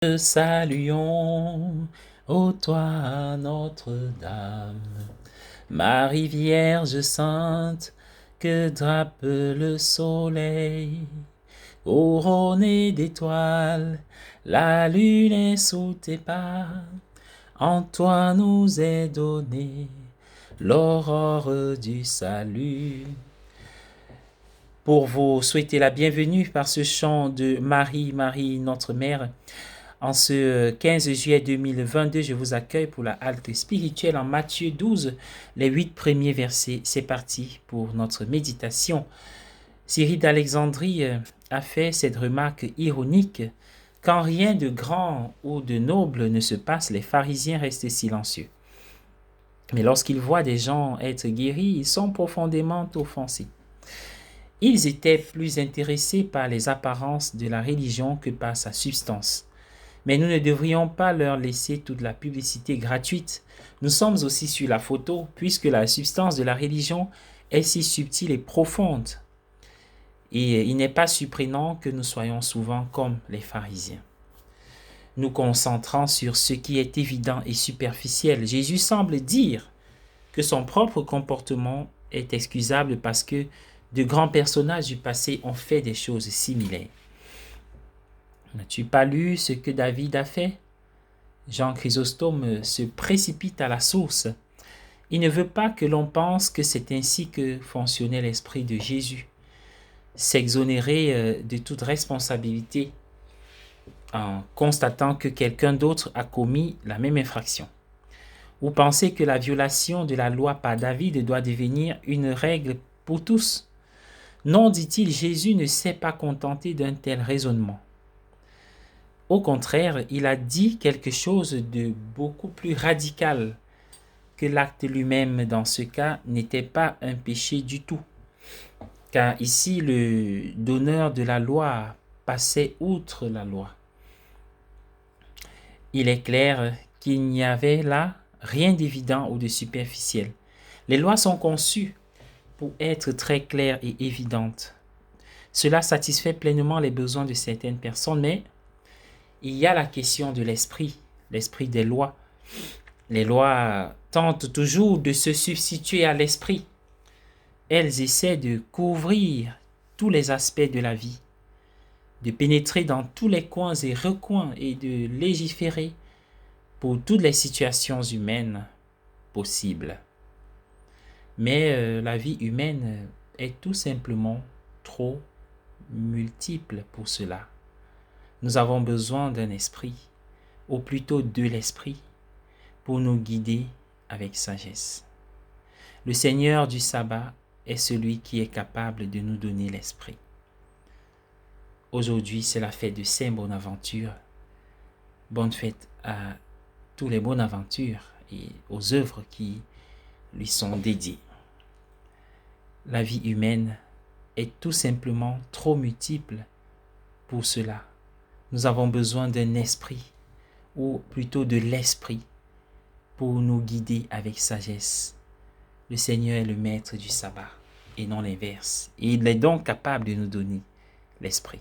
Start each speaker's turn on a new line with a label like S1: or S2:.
S1: Te saluons, ô toi Notre-Dame, Marie Vierge Sainte, que drape le soleil, couronnée d'étoiles, la lune est sous tes pas, en toi nous est donnée l'aurore du salut. Pour vous souhaiter la bienvenue par ce chant de Marie, Marie, notre Mère, en ce 15 juillet 2022, je vous accueille pour la halte spirituelle en Matthieu 12, les 8 premiers versets. C'est parti pour notre méditation. Cyril d'Alexandrie a fait cette remarque ironique. Quand rien de grand ou de noble ne se passe, les pharisiens restent silencieux. Mais lorsqu'ils voient des gens être guéris, ils sont profondément offensés. Ils étaient plus intéressés par les apparences de la religion que par sa substance. Mais nous ne devrions pas leur laisser toute la publicité gratuite. Nous sommes aussi sur la photo, puisque la substance de la religion est si subtile et profonde. Et il n'est pas surprenant que nous soyons souvent comme les pharisiens, nous concentrant sur ce qui est évident et superficiel. Jésus semble dire que son propre comportement est excusable parce que de grands personnages du passé ont fait des choses similaires. N'as-tu pas lu ce que David a fait? Jean Chrysostome se précipite à la source. Il ne veut pas que l'on pense que c'est ainsi que fonctionnait l'esprit de Jésus. S'exonérer de toute responsabilité en constatant que quelqu'un d'autre a commis la même infraction. Ou penser que la violation de la loi par David doit devenir une règle pour tous. Non, dit-il, Jésus ne s'est pas contenté d'un tel raisonnement. Au contraire, il a dit quelque chose de beaucoup plus radical, que l'acte lui-même dans ce cas n'était pas un péché du tout. Car ici, le donneur de la loi passait outre la loi. Il est clair qu'il n'y avait là rien d'évident ou de superficiel. Les lois sont conçues pour être très claires et évidentes. Cela satisfait pleinement les besoins de certaines personnes, mais il y a la question de l'esprit des lois. Les lois tentent toujours de se substituer à l'esprit. Elles essaient de couvrir tous les aspects de la vie, de pénétrer dans tous les coins et recoins et de légiférer pour toutes les situations humaines possibles. Mais la vie humaine est tout simplement trop multiple pour cela. Nous avons besoin d'un esprit, ou plutôt de l'esprit, pour nous guider avec sagesse. Le Seigneur du sabbat est celui qui est capable de nous donner l'esprit. Aujourd'hui, c'est la fête de Saint Bonaventure. Bonne fête à tous les Bonaventures et aux œuvres qui lui sont dédiées. La vie humaine est tout simplement trop multiple pour cela. Nous avons besoin d'un esprit, ou plutôt de l'esprit, pour nous guider avec sagesse. Le Seigneur est le maître du sabbat, et non l'inverse. Et il est donc capable de nous donner l'esprit.